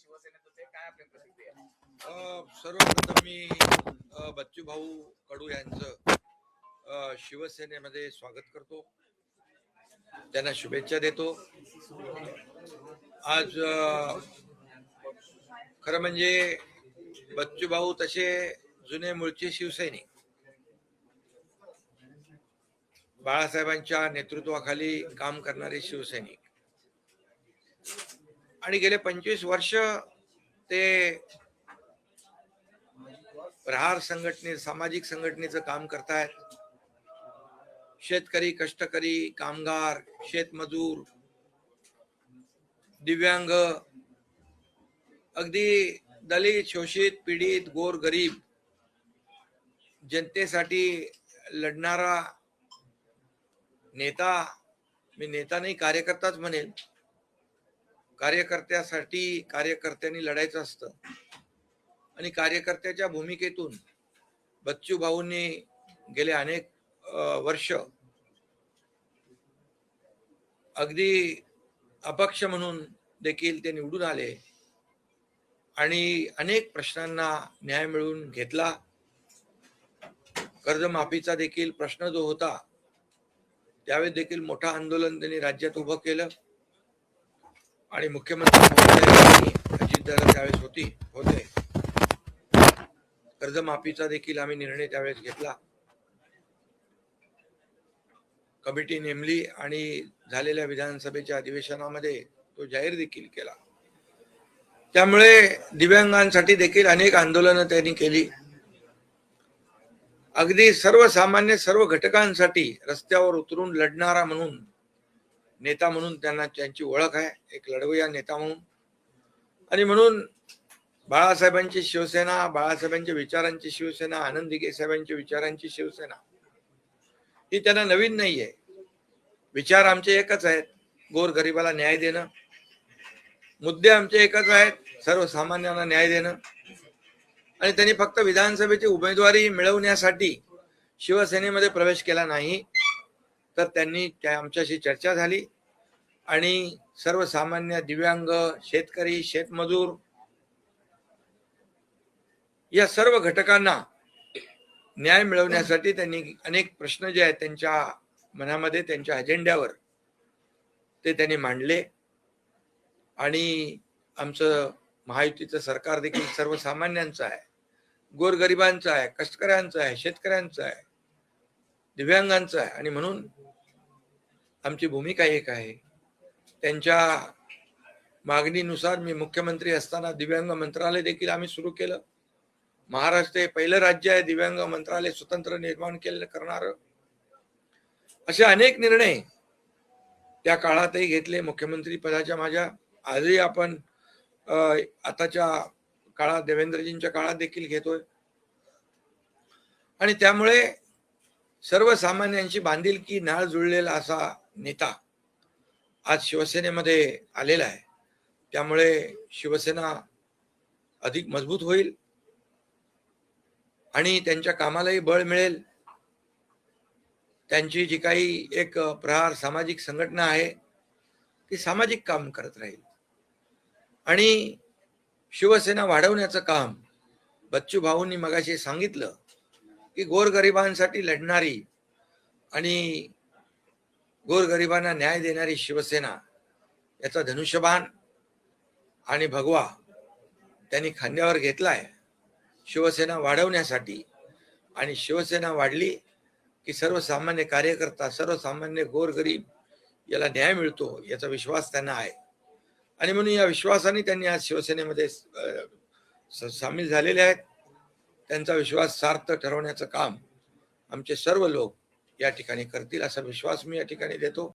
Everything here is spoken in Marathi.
शिवसेनेत होते, काय आपली प्रतिक्रिया? सर्वप्रथम मी बच्चू भाऊ कडू यांचं शिवसेनेमध्ये स्वागत करतो, त्यांना शुभेच्छा देतो. आज खरं म्हणजे बच्चू भाऊ तसे जुने मूळचे शिवसैनिक, बाळासाहेबांच्या नेतृत्वाखाली काम करणारे शिवसैनिक, आणि गेले 25 वर्ष ते प्रहार संघटने सामाजिक संघटनेचं काम करतायत. शेतकरी, कष्टकरी, कामगार, शेतमजूर, दिव्यांग, अगदी दलित, शोषित, पीडित, गोर गरीब जनतेसाठी लढणारा नेता. मी नेता नाही, कार्यकर्ताच म्हणेल. कार्यकर्त्यासाठी कार्यकर्त्यांनी लढायचं असतं आणि कार्यकर्त्याच्या भूमिकेतून बच्चू भाऊंनी गेले अनेक वर्ष अगदी अपक्ष म्हणून देखील ते निवडून आले आणि अनेक प्रश्नांना न्याय मिळवून घेतला. कर्जमाफीचा देखील प्रश्न जो होता त्यावेळी देखील मोठा आंदोलन त्यांनी राज्यात उभं केलं आणि मुख्यमंत्री अजितदादा त्यावेळेस होते. कर्जमाफीचा देखील आम्ही निर्णय त्यावेळेस घेतला, कमिटी नेमली आणि झालेल्या विधानसभेच्या अधिवेशनामध्ये तो जाहीर देखील केला. त्यामुळे दिव्यांगांसाठी देखील अनेक आंदोलनं त्यांनी केली. अगदी सर्वसामान्य सर्व घटकांसाठी रस्त्यावर उतरून लढणारा म्हणून, नेता म्हणून त्यांची ओळख आहे, एक लढवय्या नेता म्हणून. आणि म्हणून बाळासाहेबांची शिवसेना, बाळासाहेबांच्या विचारांची शिवसेना, आनंद दिघे साहेबांच्या विचारांची शिवसेना ही त्यांना नवीन नाहीये. विचार आमचे एकच आहेत, गोरगरिबाला न्याय देणं. मुद्दे आमचे एकच आहेत, सर्वसामान्यांना न्याय देणं. आणि त्यांनी फक्त विधानसभेची उमेदवारी मिळवण्यासाठी शिवसेनेमध्ये प्रवेश केला नाही, तर त्यांनी आमच्याशी चर्चा झाली आणि सर्वसामान्य, दिव्यांग, शेतकरी, शेतमजूर या सर्व घटकांना न्याय मिळवण्यासाठी त्यांनी अनेक प्रश्न जे आहेत त्यांच्या मनामध्ये, त्यांच्या अजेंड्यावर ते त्यांनी मांडले. आणि आमचं महायुतीचं सरकार देखील सर्वसामान्यांचं आहे, गोरगरिबांचं आहे, कष्टकऱ्यांचं आहे, शेतकऱ्यांचं आहे, दिव्यांगांचं आहे. आणि म्हणून आमची भूमिका एक आहे. त्यांच्या मागणीनुसार मी मुख्यमंत्री असताना दिव्यांग मंत्रालय देखील आम्ही सुरू केलं. महाराष्ट्र हे पहिलं राज्य आहे दिव्यांग मंत्रालय स्वतंत्र निर्माण करणारं. असे अनेक निर्णय त्या काळातही घेतले. मुख्यमंत्री पदाच्या माझ्या आजही आपण आताच्या काळात देवेंद्रजींच्या काळात देखील घेतोय. आणि त्यामुळे सर्वसामान्यांची बांधिलकी नाळ जुळलेला असा नेता आज शिवसेनेमध्ये आलेला आहे. त्यामुळे शिवसेना अधिक मजबूत होईल आणि त्यांच्या कामालाही बळ मिळेल. त्यांची जी काही एक प्रहार सामाजिक संघटना आहे ती सामाजिक काम करत राहील आणि शिवसेना वाढवण्याचं काम बच्चू भाऊंनी मगाशी सांगितलं की गोरगरिबांसाठी लढणारी आणि गोरगरिबांना न्याय देणारी शिवसेना याचा धनुष्यबाण आणि भगवा त्यांनी खांद्यावर घेतलाय शिवसेना वाढवण्यासाठी. आणि शिवसेना वाढली की सर्वसामान्य कार्यकर्ता, सर्वसामान्य गोरगरीब याला न्याय मिळतो याचा विश्वास त्यांना आहे. आणि म्हणून या विश्वासाने त्यांनी आज शिवसेनेमध्ये सामील झालेले आहेत. त्यांचा विश्वास सार्थ ठरवण्याचं काम आमचे सर्व लोक या ठिकाणी करतील असा विश्वास मी या ठिकाणी देतो.